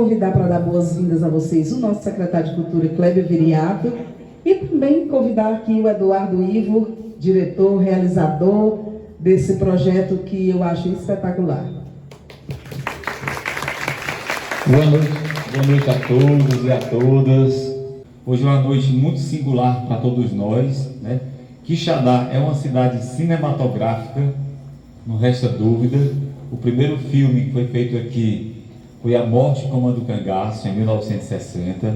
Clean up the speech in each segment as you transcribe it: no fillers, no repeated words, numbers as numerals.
convidar para dar boas-vindas a vocês o nosso secretário de Cultura, Cléber Viriato, e também convidar aqui o Eduardo Ivo, diretor, realizador desse projeto que eu acho espetacular. Boa noite a todos e a todas. Hoje é uma noite muito singular para todos nós, né? Quixadá é uma cidade cinematográfica, não resta dúvida. O primeiro filme que foi feito aqui foi A Morte Comanda o Cangaço, em 1960.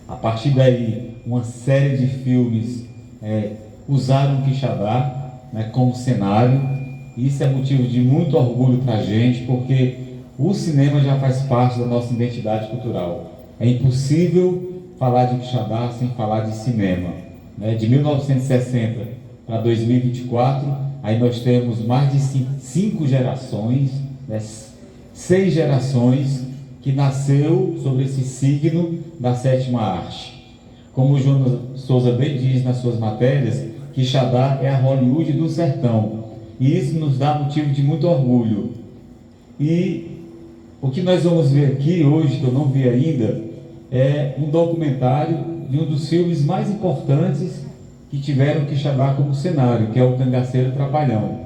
A partir daí, uma série de filmes usaram Quixadá, né, como cenário. Isso é motivo de muito orgulho para a gente, porque o cinema já faz parte da nossa identidade cultural. É impossível falar de Quixadá sem falar de cinema, né? De 1960 para 2024, aí nós temos mais de cinco gerações, né? 6 gerações que nasceu sobre esse signo da sétima arte. Como o Jonas Souza bem diz nas suas matérias, Quixadá é a Hollywood do sertão, e isso nos dá motivo de muito orgulho. E o que nós vamos ver aqui hoje, que eu não vi ainda, é um documentário de um dos filmes mais importantes que tiveram Quixadá como cenário, que é o Cangaceiro Trapalhão.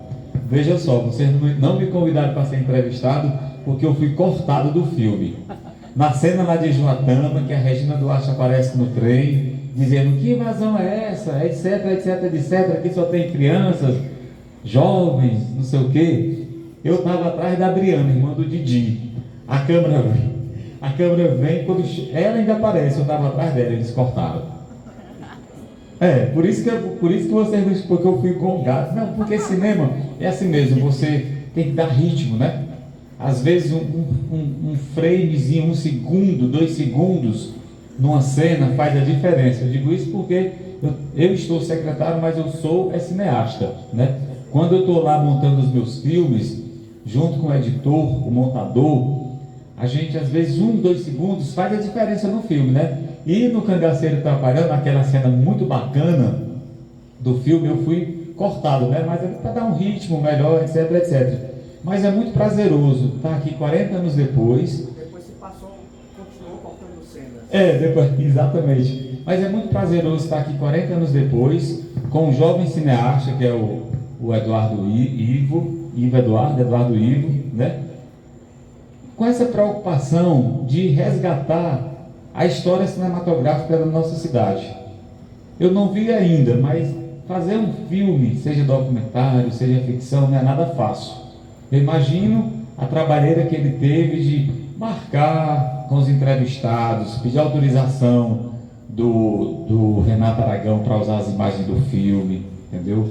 Veja só, vocês não me convidaram para ser entrevistado porque eu fui cortado do filme. Na cena lá de Joatama, que a Regina Duarte aparece no trem, dizendo que invasão é essa, etc, etc, etc, aqui só tem crianças, jovens, não sei o quê. Eu estava atrás da Briana, irmã do Didi. A câmera vem, quando ela ainda aparece, eu estava atrás dela, eles cortaram. Por isso que vocês, porque eu fui gongado. Não, porque cinema é assim mesmo, você tem que dar ritmo, né? Às vezes um framezinho, 1 segundo, 2 segundos numa cena faz a diferença. Eu digo isso porque eu estou secretário, mas eu sou cineasta, né? Quando eu estou lá montando os meus filmes, junto com o editor, o montador, a gente às vezes 1, 2 segundos faz a diferença no filme, né? E no Cangaceiro Trapalhão, naquela cena muito bacana do filme, eu fui cortado, né? Mas é para dar um ritmo melhor, etc, etc. Mas é muito prazeroso estar aqui 40 anos depois. Depois você continuou cortando cenas. Depois, exatamente. Mas é muito prazeroso estar aqui 40 anos depois, com um jovem cineasta, que é o Eduardo Ivo, né? Com essa preocupação de resgatar a história cinematográfica da nossa cidade. Eu não vi ainda, mas fazer um filme, seja documentário, seja ficção, não é nada fácil. Eu imagino a trabalheira que ele teve de marcar com os entrevistados, pedir autorização do Renato Aragão para usar as imagens do filme, entendeu?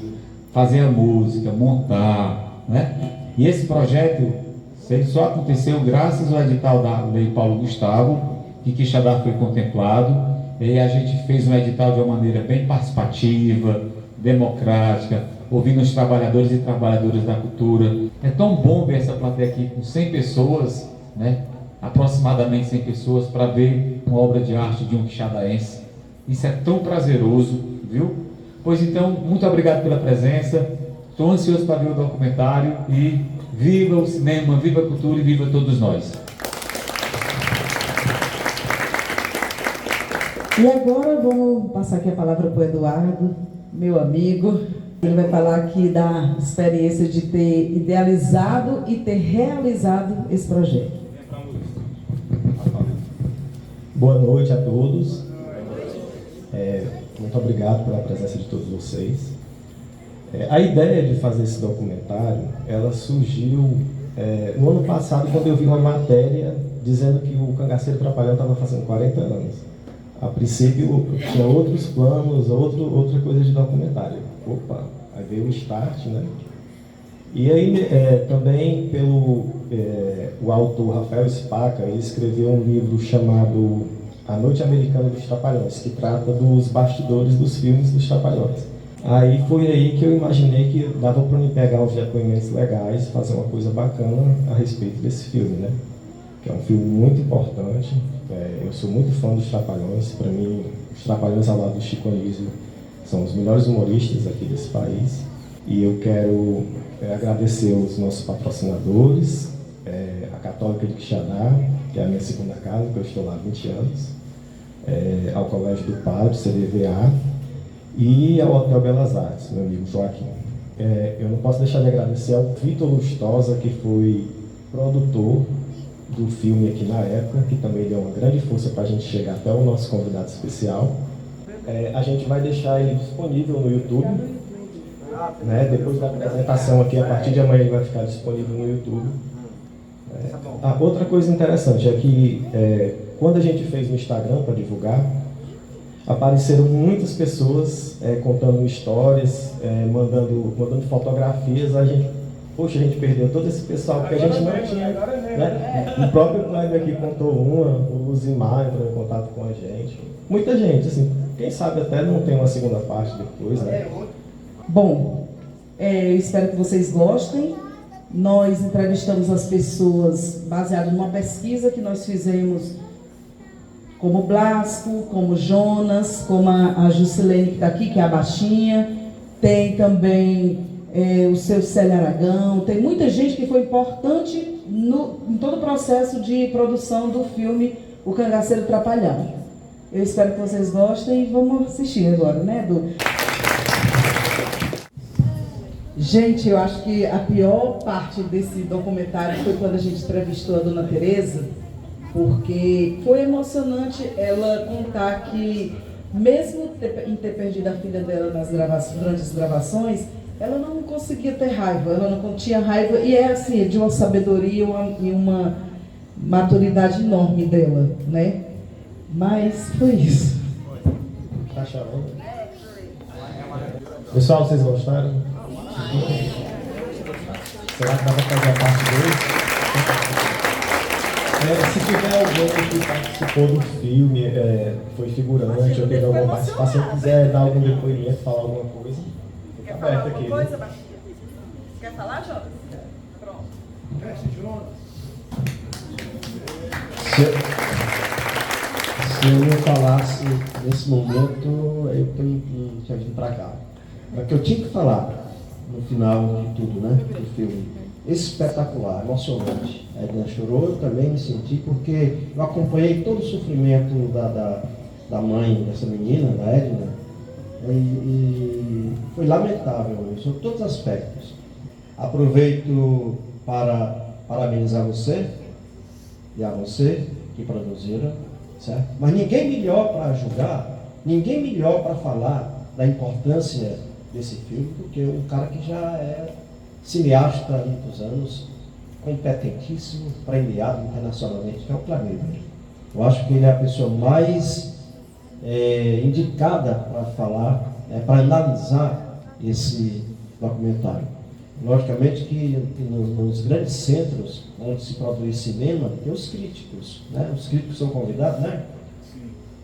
Fazer a música, montar, né? E esse projeto, ele só aconteceu graças ao edital da Lei Paulo Gustavo, que Quixadá foi contemplado, e a gente fez um edital de uma maneira bem participativa, democrática, ouvindo os trabalhadores e trabalhadoras da cultura. É tão bom ver essa plateia aqui com 100 pessoas, né? Aproximadamente 100 pessoas, para ver uma obra de arte de um quixadaense. Isso é tão prazeroso, viu? Pois então, muito obrigado pela presença. Estou ansioso para ver o documentário e viva o cinema, viva a cultura e viva todos nós. E agora vamos passar aqui a palavra para o Eduardo, meu amigo. Ele vai falar aqui da experiência de ter idealizado e ter realizado esse projeto. Boa noite a todos. Muito obrigado pela presença de todos vocês. A ideia de fazer esse documentário, ela surgiu no ano passado, quando eu vi uma matéria dizendo que o Cangaceiro Trapalhão estava fazendo 40 anos. A princípio, tinha outros planos, outra coisa de documentário. Opa, aí veio o start, né? E aí, também, o autor Rafael Spaca, ele escreveu um livro chamado A Noite Americana dos Trapalhões, que trata dos bastidores dos filmes dos Trapalhões. Aí foi aí que eu imaginei que dava para me pegar uns depoimentos legais, fazer uma coisa bacana a respeito desse filme, né? Que é um filme muito importante. Eu sou muito fã dos Trapalhões. Para mim, os Trapalhões ao lado do Chico Anísio são os melhores humoristas aqui desse país. E eu quero agradecer aos nossos patrocinadores, a Católica de Quixadá, que é a minha segunda casa, que eu estou lá há 20 anos, ao Colégio do Padre, CDVA, e ao Hotel Belas Artes, meu amigo Joaquim. Eu não posso deixar de agradecer ao Vitor Lustosa, que foi produtor do filme aqui na época, que também deu uma grande força para a gente chegar até o nosso convidado especial. A gente vai deixar ele disponível no YouTube, né? Depois da apresentação aqui, a partir de amanhã ele vai ficar disponível no YouTube. Outra coisa interessante é que quando a gente fez no Instagram para divulgar, apareceram muitas pessoas contando histórias, mandando fotografias. Poxa, a gente perdeu todo esse pessoal, porque a gente não tinha, né? O próprio Kleber aqui contou o Luzimar entrou em contato com a gente. Muita gente, assim, quem sabe até não tem uma segunda parte depois, né? Bom, eu espero que vocês gostem. Nós entrevistamos as pessoas baseado numa pesquisa que nós fizemos, como Blasco, como Jonas, como a Juscelene que está aqui, que é a baixinha. Tem também o seu Célio Aragão. Tem muita gente que foi importante em todo o processo de produção do filme O Cangaceiro Trapalhão. Eu espero que vocês gostem e vamos assistir agora, né, Edu? Gente, eu acho que a pior parte desse documentário foi quando a gente entrevistou a Dona Tereza, porque foi emocionante ela contar que, mesmo em ter perdido a filha dela durante as gravações, ela não conseguia ter raiva, ela não tinha raiva, e é assim, de uma sabedoria e uma maturidade enorme dela, né? Mas foi isso. Pessoal, vocês gostaram? Será que dá para fazer a parte 2? Se tiver alguém que participou do filme, foi figurante ou teve alguma participação, quiser dar algum depoimento, falar alguma coisa, fica aberto aqui. Quer falar, Jonas? Pronto. Se eu não falasse nesse momento, eu tinha vindo para cá. É que eu tinha que falar no final de tudo, né? Do filme. Espetacular, emocionante. A Edna chorou, eu também me senti, porque eu acompanhei todo o sofrimento da mãe dessa menina, da Edna, e foi lamentável, sob todos os aspectos. Aproveito para parabenizar você e a você que produziram, certo? Mas ninguém melhor para julgar, ninguém melhor para falar da importância desse filme do que um cara que já é cineasta há muitos anos, competentíssimo, premiado internacionalmente, que é o Kleber. Eu acho que ele é a pessoa mais indicada para falar, para analisar esse documentário. Logicamente que nos grandes centros onde se produz cinema, tem os críticos, né? Os críticos são convidados, né?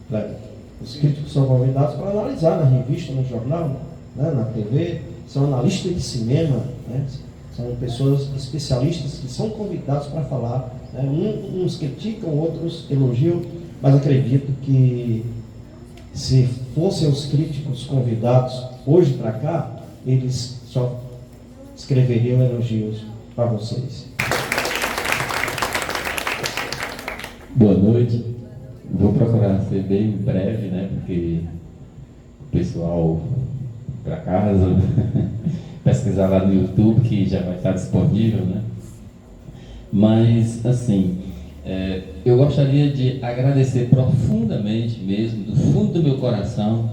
Kleber? Os críticos são convidados para analisar na revista, no jornal, né? Na TV, são analistas de cinema, né? São pessoas especialistas que são convidados para falar, né? Uns criticam, outros elogiam, mas acredito que se fossem os críticos convidados hoje para cá, eles só escreveriam elogios para vocês. Boa noite. Vou procurar ser bem breve, né? Porque o pessoal para casa pesquisar lá no YouTube, que já vai estar disponível, né? Mas, assim, eu gostaria de agradecer profundamente mesmo, do fundo do meu coração,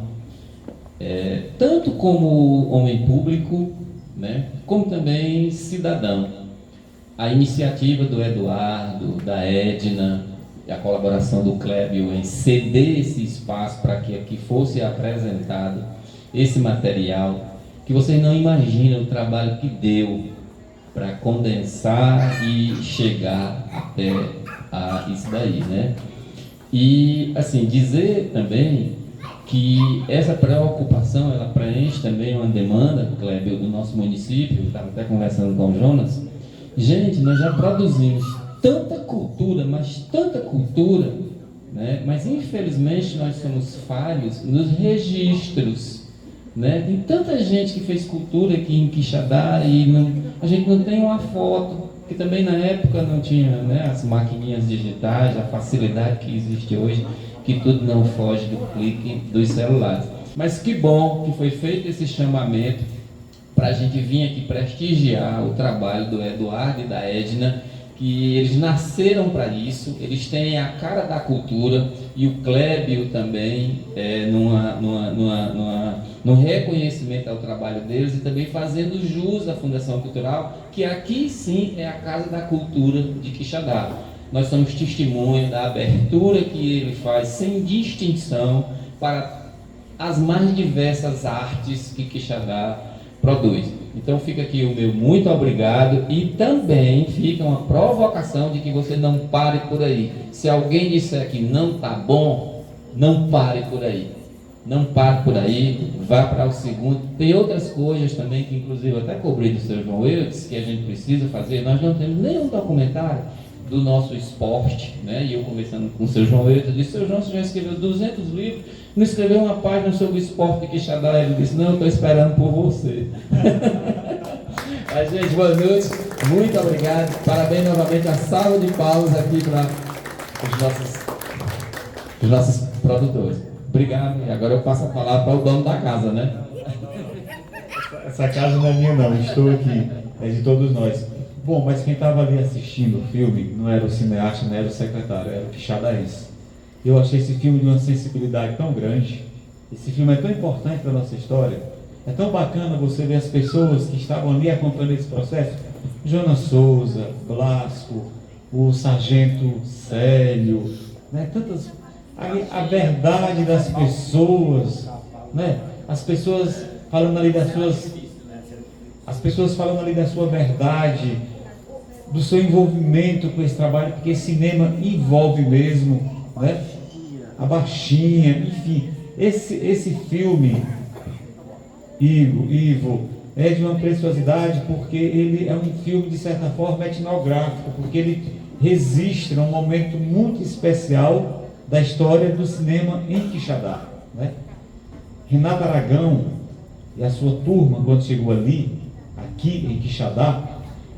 tanto como homem público, né, como também cidadão, a iniciativa do Eduardo, da Edna, a colaboração do Clébio em ceder esse espaço para que aqui fosse apresentado esse material, que vocês não imaginam o trabalho que deu para condensar e chegar até isso daí, né? E, assim, dizer também que essa preocupação, ela preenche também uma demanda, Kleber, do nosso município. Eu estava até conversando com o Jonas. Gente, nós já produzimos tanta cultura, mas tanta cultura, né? Mas infelizmente nós somos falhos nos registros, né? Tem tanta gente que fez cultura aqui em Quixadá e a gente não tem uma foto que também na época não tinha, né, as maquininhas digitais, a facilidade que existe hoje, que tudo não foge do clique dos celulares. Mas que bom que foi feito esse chamamento para a gente vir aqui prestigiar o trabalho do Eduardo e da Edna, que eles nasceram para isso, eles têm a cara da cultura, e o Clébio também, num reconhecimento ao trabalho deles e também fazendo jus à Fundação Cultural, que aqui sim é a Casa da Cultura de Quixadá. Nós somos testemunha da abertura que ele faz sem distinção para as mais diversas artes que Quixadá produz. Então fica aqui o meu muito obrigado, e também fica uma provocação de que você não pare por aí. Se alguém disser que não está bom, não pare por aí. Não pare por aí, vá para o segundo. Tem outras coisas também que inclusive até cobri do Sr. João Eudes, que a gente precisa fazer. Nós não temos nenhum documentário do nosso esporte, né? E eu conversando com o Sr. João Eudes, eu disse: Sr. João, você já escreveu 200 livros, não escreveu uma página sobre o esporte de Quixadá? Ele disse: não, eu estou esperando por você. Mas, gente, boa noite, muito obrigado, parabéns novamente, a salva de palmas aqui para os nossos produtores. Obrigado, e agora eu passo a palavra para o dono da casa, né? Essa casa não é minha não, estou aqui, é de todos nós. Bom, mas quem estava ali assistindo o filme não era o cineasta, não era o secretário, era o quixadaense. Eu achei esse filme de uma sensibilidade tão grande, esse filme é tão importante para a nossa história, é tão bacana você ver as pessoas que estavam ali acompanhando esse processo, Jonas Souza, Blasco, o Sargento Célio, né, tantas, a verdade das pessoas, né, as pessoas falando ali das suas... As pessoas falando ali da sua verdade, do seu envolvimento com esse trabalho, porque cinema envolve mesmo, né? A baixinha, enfim. Esse filme, Ivo, é de uma preciosidade, porque ele é um filme, de certa forma, etnográfico, porque ele registra um momento muito especial da história do cinema em Quixadá, né? Renato Aragão e a sua turma, quando chegou ali, aqui em Quixadá,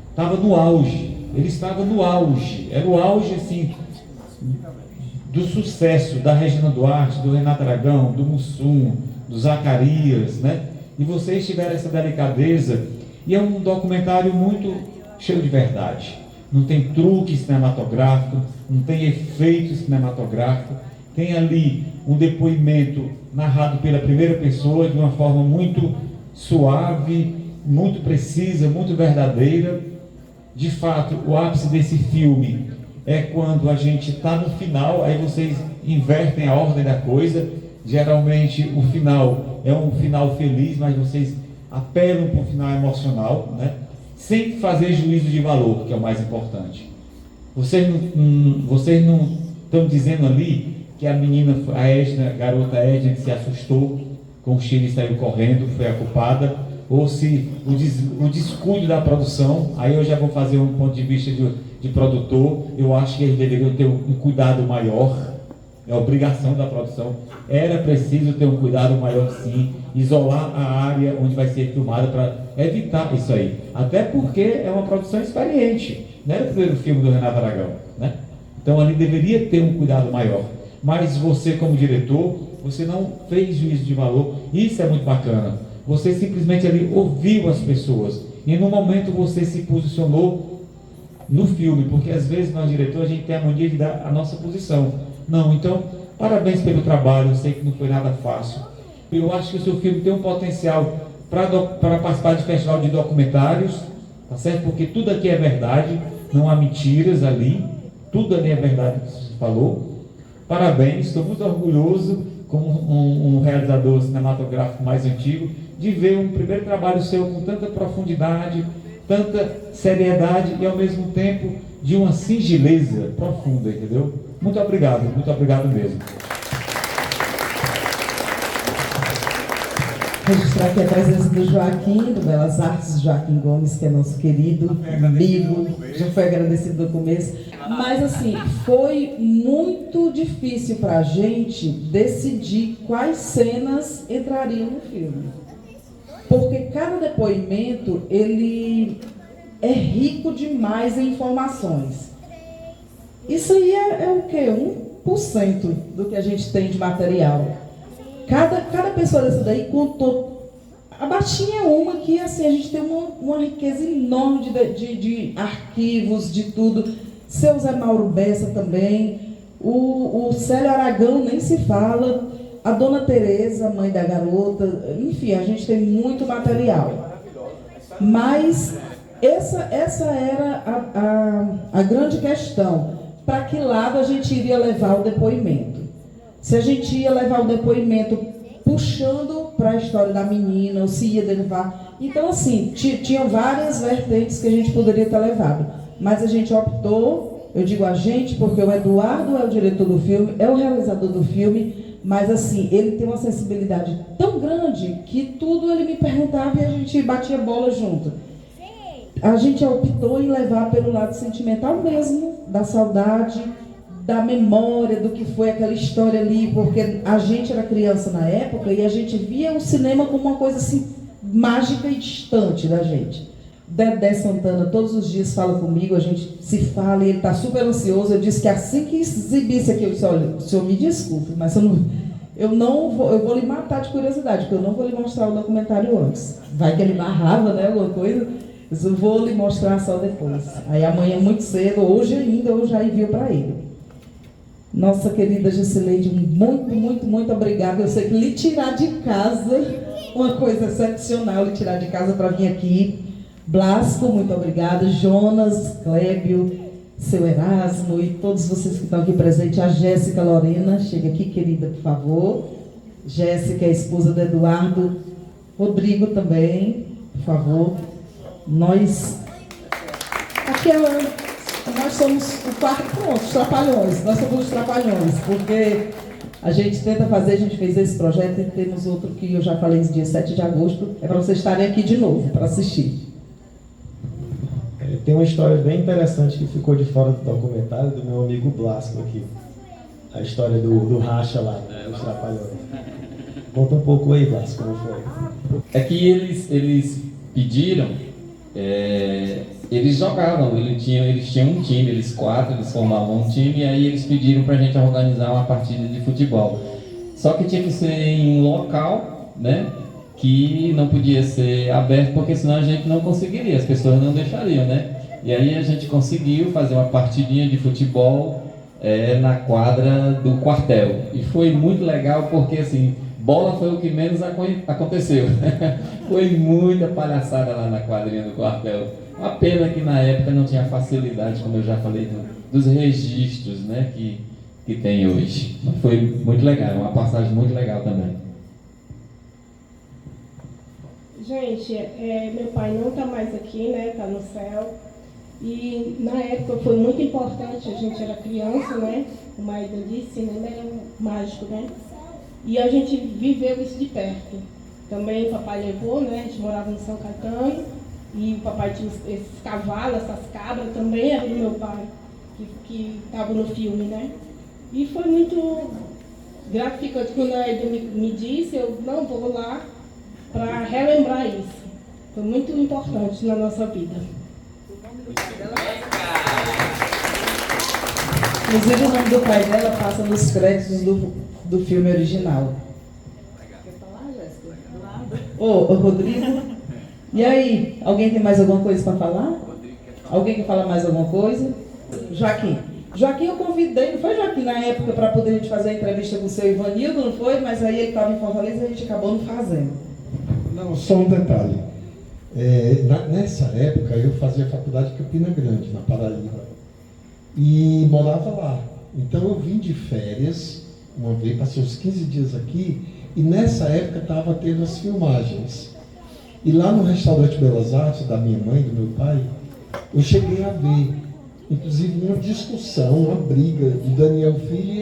estava no auge, ele estava no auge, era o auge assim, do sucesso da Regina Duarte, do Renato Aragão, do Mussum, do Zacarias, né? E vocês tiveram essa delicadeza, e é um documentário muito cheio de verdade, não tem truque cinematográfico, não tem efeito cinematográfico, tem ali um depoimento narrado pela primeira pessoa de uma forma muito suave, muito precisa, muito verdadeira. De fato, o ápice desse filme é quando a gente está no final, aí vocês invertem a ordem da coisa. Geralmente o final é um final feliz, mas vocês apelam para um final emocional, né? Sem fazer juízo de valor, que é o mais importante. Vocês não estão dizendo ali que a menina, a Edna, a garota Edna, que se assustou com o Chile e saiu correndo, foi a culpada, ou se o descuido da produção. Aí eu já vou fazer um ponto de vista de produtor. Eu acho que eles deveriam ter um cuidado maior, é obrigação da produção, era preciso ter um cuidado maior sim, isolar a área onde vai ser filmada para evitar isso aí, até porque é uma produção experiente, não era o primeiro filme do Renato Aragão, né? Então ali deveria ter um cuidado maior, mas você como diretor, você não fez juízo de valor, isso é muito bacana. Você simplesmente ali ouviu as pessoas, e no momento você se posicionou no filme, porque às vezes nós diretores a gente tem a mania de dar a nossa posição. Não, então, parabéns pelo trabalho, eu sei que não foi nada fácil. Eu acho que o seu filme tem um potencial para participar de festival de documentários, tá certo? Porque tudo aqui é verdade, não há mentiras ali, tudo ali é verdade que você falou. Parabéns, estou muito orgulhoso, como um realizador cinematográfico mais antigo, de ver um primeiro trabalho seu com tanta profundidade, tanta seriedade e ao mesmo tempo de uma singeleza profunda, entendeu? Muito obrigado mesmo. Registrar aqui a presença do Joaquim, do Belas Artes, Joaquim Gomes, que é nosso querido amigo, já foi agradecido no começo. Mas assim, foi muito difícil para a gente decidir quais cenas entrariam no filme. Porque cada depoimento, ele é rico demais em informações. Isso aí é o quê? 1% do que a gente tem de material. Cada pessoa dessa daí contou. A Baixinha é uma que assim, a gente tem uma riqueza enorme de arquivos, de tudo. Seu Zé Mauro Bessa também. O Célio Aragão nem se fala. A Dona Tereza, mãe da garota. Enfim, a gente tem muito material. Mas essa era a grande questão. Para que lado a gente iria levar o depoimento? Se a gente ia levar o depoimento puxando para a história da menina, ou se ia levar... Então, assim, tinha várias vertentes que a gente poderia ter levado. Mas a gente optou, eu digo a gente, porque o Eduardo é o diretor do filme, é o realizador do filme, mas, assim, ele tem uma sensibilidade tão grande que tudo ele me perguntava e a gente batia bola junto. A gente optou em levar pelo lado sentimental mesmo, da saudade, da memória, do que foi aquela história ali, porque a gente era criança na época e a gente via o cinema como uma coisa assim, mágica e distante da gente. Dedé Santana todos os dias fala comigo, a gente se fala e ele está super ansioso. Eu disse que assim que exibisse aqui, eu disse, olha, o senhor me desculpe, mas eu vou lhe matar de curiosidade, porque eu não vou lhe mostrar o documentário antes. Vai que ele barrava, né, alguma coisa. Eu vou lhe mostrar só depois. Aí amanhã muito cedo, hoje ainda, eu já envio para ele. Nossa querida Gessileide, muito obrigada. Eu sei que lhe tirar de casa, uma coisa excepcional, lhe tirar de casa para vir aqui. Blasco, muito obrigada. Jonas, Clébio, seu Erasmo e todos vocês que estão aqui presentes. A Jéssica Lorena, chega aqui, querida, por favor. Jéssica é a esposa do Eduardo. Rodrigo também, por favor. Nós somos o quarto, pronto, os trapalhões. Nós somos os trapalhões, porque a gente tenta fazer, a gente fez esse projeto e temos outro que eu já falei esse dia 7 de agosto, é para vocês estarem aqui de novo, para assistir. Tem uma história bem interessante que ficou de fora do documentário do meu amigo Blasco aqui. A história do racha lá, dos trapalhões. Conta um pouco aí, Blasco, como foi? É que eles pediram, eles jogavam, eles tinham um time, eles formavam um time, e aí eles pediram pra gente organizar uma partida de futebol. Só que tinha que ser em um local, né, que não podia ser aberto, porque senão a gente não conseguiria, as pessoas não deixariam, né? E aí a gente conseguiu fazer uma partidinha de futebol na quadra do quartel. E foi muito legal, porque assim, bola foi o que menos aconteceu. Foi muita palhaçada lá na quadrinha do quartel. Uma pena que na época não tinha facilidade, como eu já falei, dos registros, né, que tem hoje. Mas foi muito legal, uma passagem muito legal também. Gente, meu pai não está mais aqui, né, está no céu. E na época foi muito importante, a gente era criança, né, como a Aida disse, cinema era mágico, né. E a gente viveu isso de perto. Também o papai levou, né? A gente morava no São Caetano. E o papai tinha esses cavalos, essas cabras, também era do meu pai, que estava no filme, né? E foi muito gratificante quando a Aida me disse, eu não vou lá para relembrar isso. Foi muito importante na nossa vida. Inclusive o nome do pai dela passa nos créditos do filme original. Quer falar, Jéssica? Do lado? Ô, Rodrigo, e aí? Alguém tem mais alguma coisa para falar? Alguém quer falar mais alguma coisa? Joaquim. Joaquim eu convidei, não foi Joaquim na época para poder a gente fazer a entrevista com o seu Ivanildo, não foi? Mas aí ele estava em Fortaleza e a gente acabou não fazendo. Não, só um detalhe. Nessa época eu fazia faculdade em Campina Grande, na Paraíba. E morava lá. Então eu vim de férias, uma vez, passei uns 15 dias aqui, e nessa época estava tendo as filmagens. E lá no restaurante Belas Artes, da minha mãe, do meu pai, eu cheguei a ver, inclusive, uma discussão, uma briga de Daniel Filho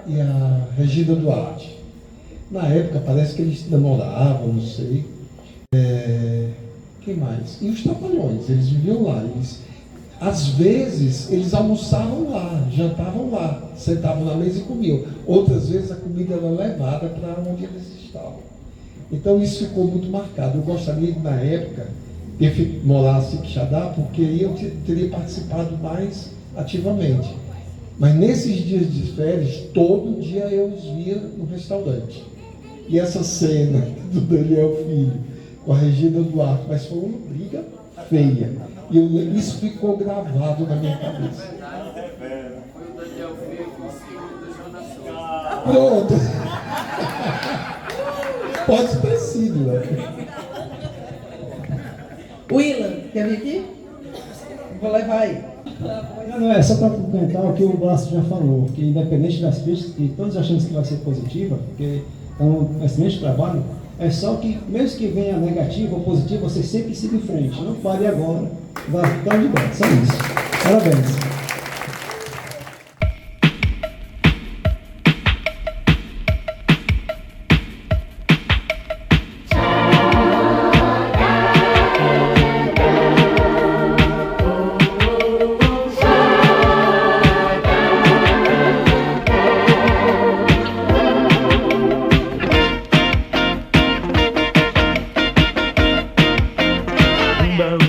e a Regina Duarte. Na época parece que eles namoravam, não sei. Quem mais? E os Trapalhões, eles viviam lá. Às vezes, eles almoçavam lá, jantavam lá, sentavam na mesa e comiam. Outras vezes, a comida era levada para onde eles estavam. Então, isso ficou muito marcado. Eu gostaria, na época, morasse em Quixadá, porque aí eu teria participado mais ativamente. Mas nesses dias de férias, todo dia eu os via no restaurante. E essa cena do Daniel Filho com a Regina Duarte, mas foi uma briga feia. E isso ficou gravado na minha cabeça. Pronto. Pode ter sido, né? Willan, quer vir aqui? Vou levar aí. Não, é só para complementar o que o Blas já falou, que independente das pistas, que todos achamos que vai ser positiva, porque é um excelente trabalho, é só que, mesmo que venha negativa ou positiva, você sempre siga em frente. Não pare agora, vai estar de bem, só isso. Parabéns. Boom.